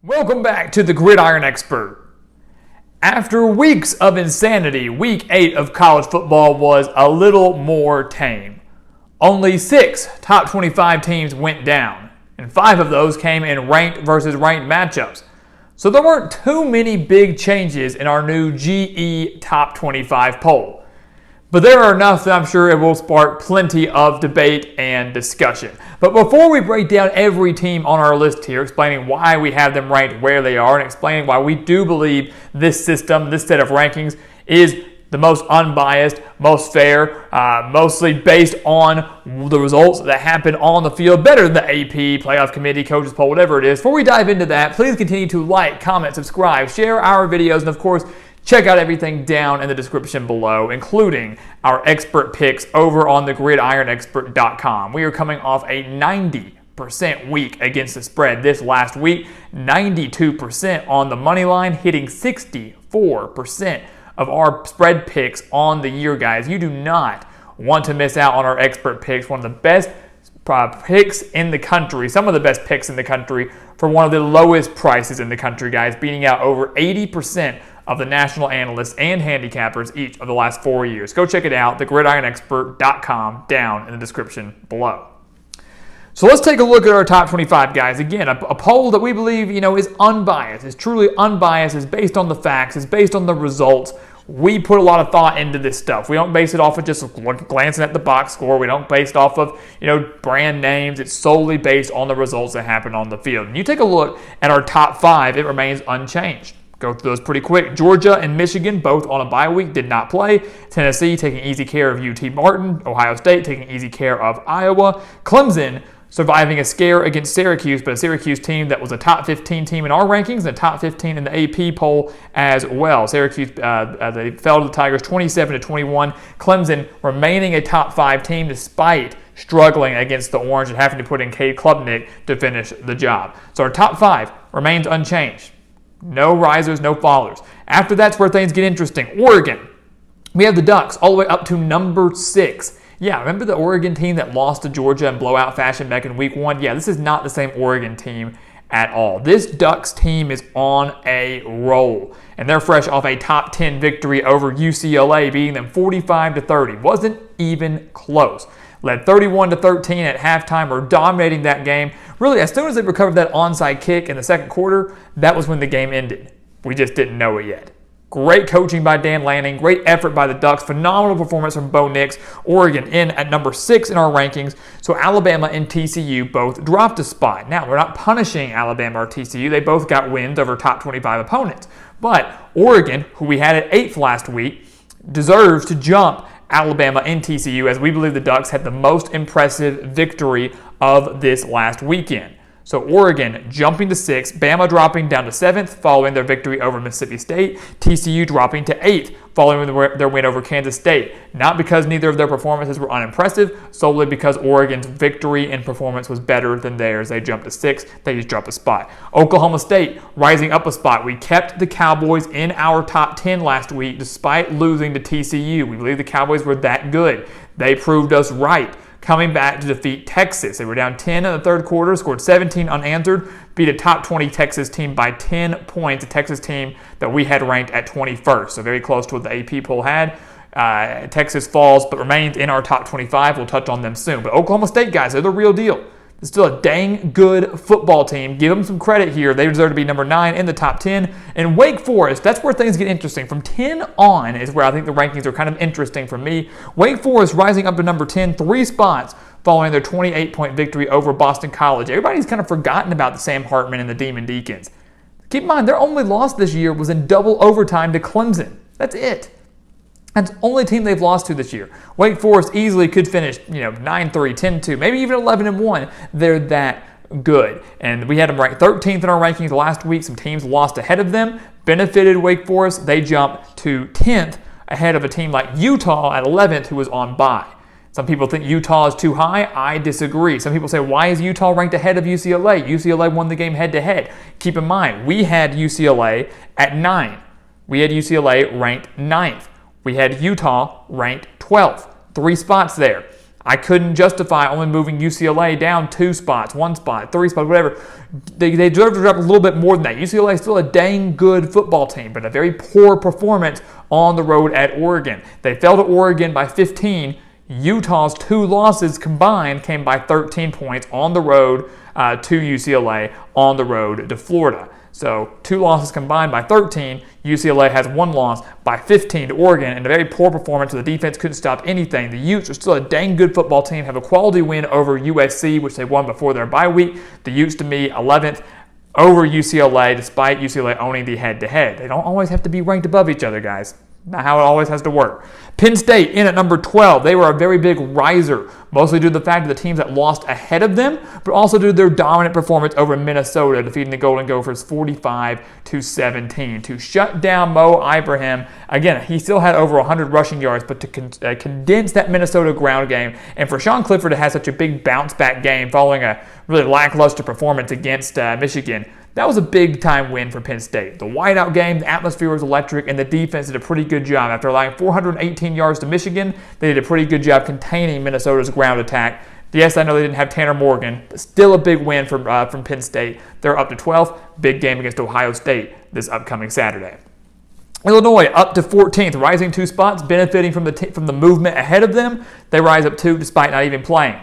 Welcome back to the Gridiron Expert. After weeks of insanity, week 8 of college football was a little more tame. Only 6 top 25 teams went down, and 5 of those came in ranked versus ranked matchups. So there weren't too many big changes in our new GE Top 25 poll. But there are enough that I'm sure it will spark plenty of debate and discussion. But before we break down every team on our list here, explaining why we have them ranked where they are, and explaining why we do believe this system, this set of rankings, is the most unbiased, most fair, mostly based on the results that happen on the field, better than the AP, playoff committee, coaches poll, whatever it is. Before we dive into that, please continue to like, comment, subscribe, share our videos, and of course, check out everything down in the description below, including our expert picks over on the gridironexpert.com. We are coming off a 90% week against the spread this last week, 92% on the money line, hitting 64% of our spread picks on the year, guys. You do not want to miss out on our expert picks, one of the best picks in the country, some of the best picks in the country for one of the lowest prices in the country, guys, beating out over 80% of the national analysts and handicappers each of the last 4 years. Go check it out, thegridironexpert.com, down in the description below. So let's take a look at our top 25, guys. Again, a poll that we believe, is unbiased, is truly unbiased, is based on the facts, is based on the results. We put a lot of thought into this stuff. We don't base it off of just glancing at the box score. We don't base it off of, brand names. It's solely based on the results that happen on the field. And you take a look at our top 5, it remains unchanged. Go through those pretty quick. Georgia and Michigan, both on a bye week, did not play. Tennessee taking easy care of UT Martin. Ohio State taking easy care of Iowa. Clemson surviving a scare against Syracuse, but a Syracuse team that was a top 15 team in our rankings and a top 15 in the AP poll as well. Syracuse, they fell to the Tigers 27-21. Clemson remaining a top 5 team despite struggling against the Orange and having to put in Cade Klubnik to finish the job. So our top 5 remains unchanged. No risers, no fallers. After that's where things get interesting. Oregon. We have the Ducks all the way up to number 6. Yeah, remember the Oregon team that lost to Georgia in blowout fashion back in week 1? Yeah, this is not the same Oregon team at all. This Ducks team is on a roll, and they're fresh off a top 10 victory over UCLA, beating them 45-30. Wasn't even close. Led 31-13 at halftime, were dominating that game. Really, as soon as they recovered that onside kick in the second quarter, that was when the game ended. We just didn't know it yet. Great coaching by Dan Lanning, great effort by the Ducks, phenomenal performance from Bo Nix. Oregon in at number 6 in our rankings, so Alabama and TCU both dropped a spot. Now, we're not punishing Alabama or TCU. They both got wins over top 25 opponents. But Oregon, who we had at 8th last week, deserves to jump Alabama and TCU, as we believe the Ducks had the most impressive victory of this last weekend. So Oregon jumping to 6th, Bama dropping down to 7th following their victory over Mississippi State, TCU dropping to 8th following their win over Kansas State. Not because neither of their performances were unimpressive, solely because Oregon's victory and performance was better than theirs. They jumped to 6th, they just dropped a spot. Oklahoma State rising up a spot. We kept the Cowboys in our top 10 last week despite losing to TCU. We believe the Cowboys were that good. They proved us right. Coming back to defeat Texas. They were down 10 in the third quarter, scored 17 unanswered, beat a top 20 Texas team by 10 points, a Texas team that we had ranked at 21st, so very close to what the AP poll had. Texas falls, but remains in our top 25. We'll touch on them soon. But Oklahoma State, guys, they're the real deal. They're still a dang good football team. Give them some credit here. They deserve to be number 9 in the top 10. And Wake Forest, that's where things get interesting. From 10 on is where I think the rankings are kind of interesting for me. Wake Forest rising up to number 10, 3 spots following their 28-point victory over Boston College. Everybody's kind of forgotten about the Sam Hartman and the Demon Deacons. Keep in mind, their only loss this year was in double overtime to Clemson. That's it. That's the only team they've lost to this year. Wake Forest easily could finish, 9-3, 10-2, maybe even 11-1. They're that good. And we had them ranked 13th in our rankings last week. Some teams lost ahead of them, benefited Wake Forest. They jumped to 10th ahead of a team like Utah at 11th who was on bye. Some people think Utah is too high. I disagree. Some people say, why is Utah ranked ahead of UCLA? UCLA won the game head-to-head. Keep in mind, we had UCLA at 9. We had UCLA ranked 9th. We had Utah ranked 12th. 3 spots there. I couldn't justify only moving UCLA down 2 spots, 1 spot, 3 spots, whatever. They deserve to drop a little bit more than that. UCLA is still a dang good football team, but a very poor performance on the road at Oregon. They fell to Oregon by 15. Utah's 2 losses combined came by 13 points on the road to UCLA, on the road to Florida. So 2 losses combined by 13. UCLA has 1 loss by 15 to Oregon, and a very poor performance where the defense couldn't stop anything. The Utes are still a dang good football team, have a quality win over USC, which they won before their bye week. The Utes, to me, 11th over UCLA, despite UCLA owning the head-to-head. They don't always have to be ranked above each other, guys. Not how it always has to work. Penn State in at number 12. They were a very big riser, mostly due to the fact of the teams that lost ahead of them, but also due to their dominant performance over Minnesota, defeating the Golden Gophers 45-17 to shut down Mo Ibrahim. Again, he still had over 100 rushing yards, but to condense that Minnesota ground game, and for Sean Clifford to have such a big bounce-back game following a really lackluster performance against Michigan, that was a big-time win for Penn State. The whiteout game, the atmosphere was electric, and the defense did a pretty good job. After allowing 418 yards to Michigan, they did a pretty good job containing Minnesota's ground attack. Yes, I know they didn't have Tanner Morgan, but still a big win from Penn State. They're up to 12th. Big game against Ohio State this upcoming Saturday. Illinois up to 14th, rising 2 spots, benefiting from the movement ahead of them. They rise up 2 despite not even playing.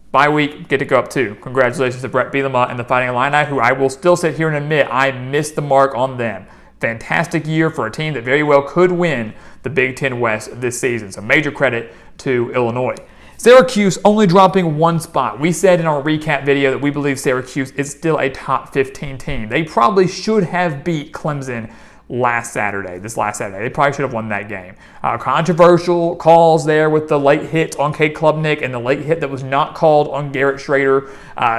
Bye week, get to go up 2. Congratulations to Brett Bielema and the Fighting Illini, who I will still sit here and admit I missed the mark on them. Fantastic year for a team that very well could win the Big Ten West this season. So major credit to Illinois. Syracuse only dropping 1 spot. We said in our recap video that we believe Syracuse is still a top 15 team. They probably should have beat Clemson this last Saturday. They probably should have won that game. Controversial calls there with the late hits on Cade Klubnik and the late hit that was not called on Garrett Schrader.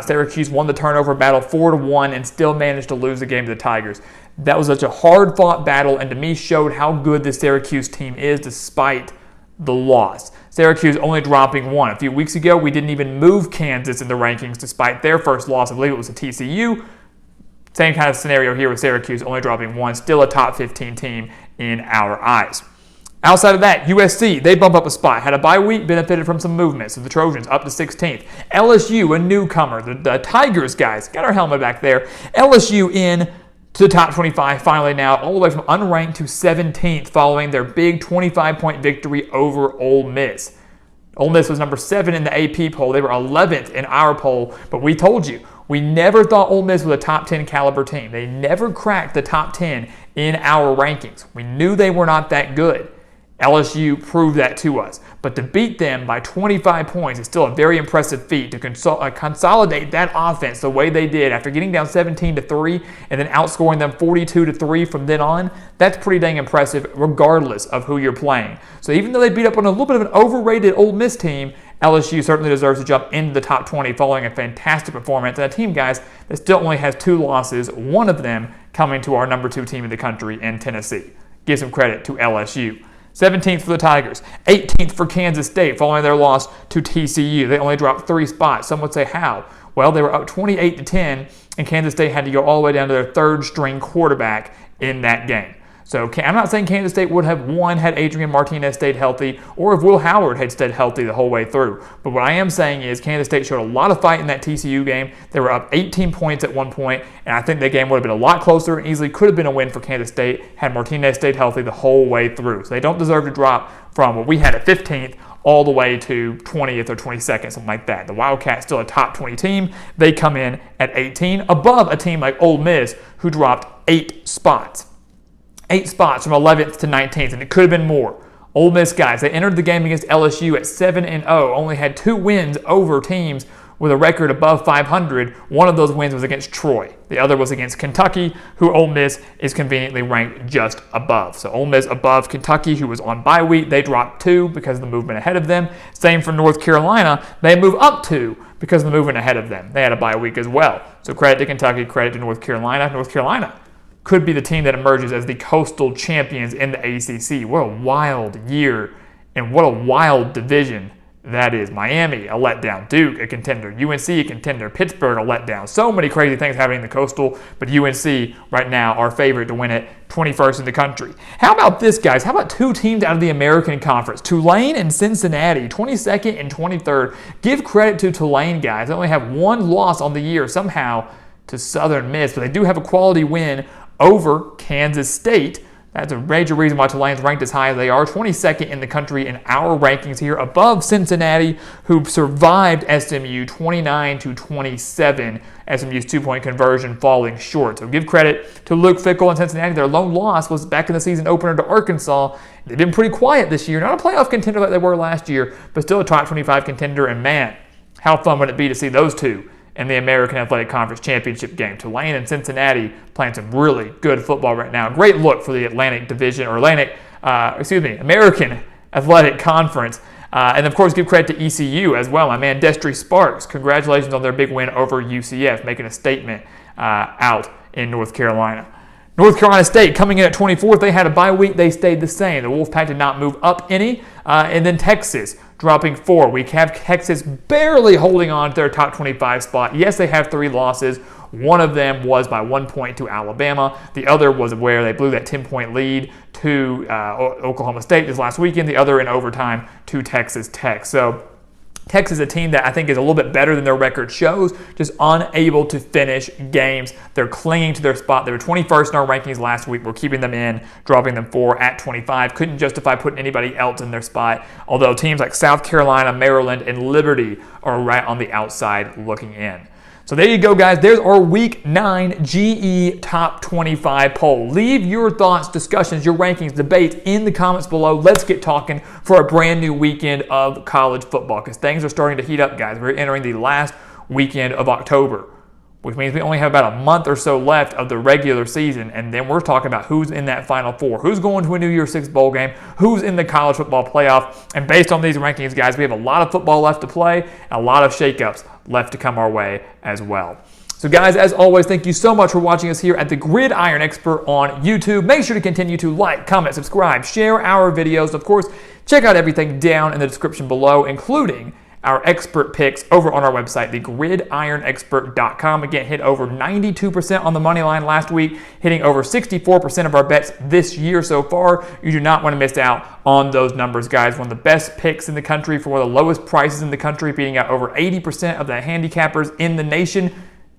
Syracuse won the turnover battle 4-1 and still managed to lose the game to the Tigers. That was such a hard-fought battle, and to me showed how good the Syracuse team is despite the loss. Syracuse only dropping 1. A few weeks ago, we didn't even move Kansas in the rankings despite their first loss. I believe it was to TCU. Same kind of scenario here with Syracuse only dropping 1. Still a top 15 team in our eyes. Outside of that, USC, they bump up a spot. Had a bye week, benefited from some movement. So the Trojans up to 16th. LSU, a newcomer. The Tigers, guys, got our helmet back there. LSU in to the top 25 finally now, all the way from unranked to 17th following their big 25-point victory over Ole Miss. Ole Miss was number 7 in the AP poll. They were 11th in our poll, but we told you, we never thought Ole Miss was a top 10 caliber team. They never cracked the top 10 in our rankings. We knew they were not that good. LSU proved that to us. But to beat them by 25 points is still a very impressive feat. To consolidate that offense the way they did after getting down 17-3 and then outscoring them 42-3 from then on, that's pretty dang impressive regardless of who you're playing. So even though they beat up on a little bit of an overrated Ole Miss team, LSU certainly deserves to jump into the top 20 following a fantastic performance. And a team, guys, that still only has 2 losses, one of them coming to our number 2 team in the country in Tennessee. Give some credit to LSU. 17th for the Tigers, 18th for Kansas State following their loss to TCU. They only dropped 3 spots. Some would say how? Well, they were up 28-10, and Kansas State had to go all the way down to their 3rd-string quarterback in that game. So I'm not saying Kansas State would have won had Adrian Martinez stayed healthy or if Will Howard had stayed healthy the whole way through. But what I am saying is Kansas State showed a lot of fight in that TCU game. They were up 18 points at one point, and I think that game would have been a lot closer and easily could have been a win for Kansas State had Martinez stayed healthy the whole way through. So they don't deserve to drop from what we had at 15th all the way to 20th or 22nd, something like that. The Wildcats still a top 20 team. They come in at 18, above a team like Ole Miss who dropped 8 spots. 8 spots from 11th to 19th, and it could have been more. Ole Miss, guys, they entered the game against LSU at 7-0, only had 2 wins over teams with a record above 500. One of those wins was against Troy. The other was against Kentucky, who Ole Miss is conveniently ranked just above. So Ole Miss above Kentucky, who was on bye week. They dropped 2 because of the movement ahead of them. Same for North Carolina. They move up 2 because of the movement ahead of them. They had a bye week as well. So credit to Kentucky, credit to North Carolina. North Carolina could be the team that emerges as the coastal champions in the ACC. What a wild year and what a wild division That is Miami, a letdown. Duke, a contender. UNC, a contender. Pittsburgh, a letdown. So many crazy things happening in the Coastal, but UNC right now our favorite to win it, 21st in the country. How about this, guys? How about two teams out of the American Conference? Tulane and Cincinnati, 22nd and 23rd. Give credit to Tulane, guys. They only have one loss on the year somehow to Southern Miss, but they do have a quality win over Kansas State. That's a major reason why Tulane's ranked as high as they are, 22nd in the country in our rankings here, above Cincinnati, who survived SMU 29-27. SMU's two-point conversion falling short. So give credit to Luke Fickell and Cincinnati. Their lone loss was back in the season opener to Arkansas. They've been pretty quiet this year. Not a playoff contender like they were last year, but still a top 25 contender. And man, how fun would it be to see those two in the American Athletic Conference Championship game. Tulane and Cincinnati playing some really good football right now. Great look for the American Athletic Conference. And of course, give credit to ECU as well. My man Destry Sparks, congratulations on their big win over UCF, making a statement out in North Carolina. North Carolina State coming in at 24th. They had a bye week. They stayed the same. The Wolfpack did not move up any. And then Texas dropping 4. We have Texas barely holding on to their top 25 spot. Yes, they have 3 losses. One of them was by 1 point to Alabama. The other was where they blew that 10-point lead to Oklahoma State this last weekend. The other in overtime to Texas Tech. So Texas is a team that I think is a little bit better than their record shows, just unable to finish games. They're clinging to their spot. They were 21st in our rankings last week. We're keeping them in, dropping them 4 at 25. Couldn't justify putting anybody else in their spot, although teams like South Carolina, Maryland, and Liberty are right on the outside looking in. So there you go, guys. There's our Week 9 GE Top 25 poll. Leave your thoughts, discussions, your rankings, debates in the comments below. Let's get talking for a brand new weekend of college football because things are starting to heat up, guys. We're entering the last weekend of October, which means we only have about a month or so left of the regular season, and then we're talking about who's in that Final Four, who's going to a New Year's Six bowl game, who's in the college football playoff, and based on these rankings, guys, we have a lot of football left to play, and a lot of shakeups left to come our way as well. So guys, as always, thank you so much for watching us here at the Gridiron Expert on YouTube. Make sure to continue to like, comment, subscribe, share our videos. Of course, check out everything down in the description below, including our expert picks over on our website, thegridironexpert.com. Again, hit over 92% on the money line last week, hitting over 64% of our bets this year so far. You do not want to miss out on those numbers, guys. One of the best picks in the country for one of the lowest prices in the country, beating out over 80% of the handicappers in the nation.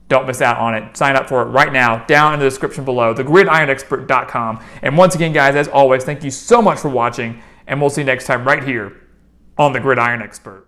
Don't miss out on it. Sign up for it right now down in the description below, thegridironexpert.com. And once again, guys, as always, thank you so much for watching, and we'll see you next time right here on the Gridiron Expert.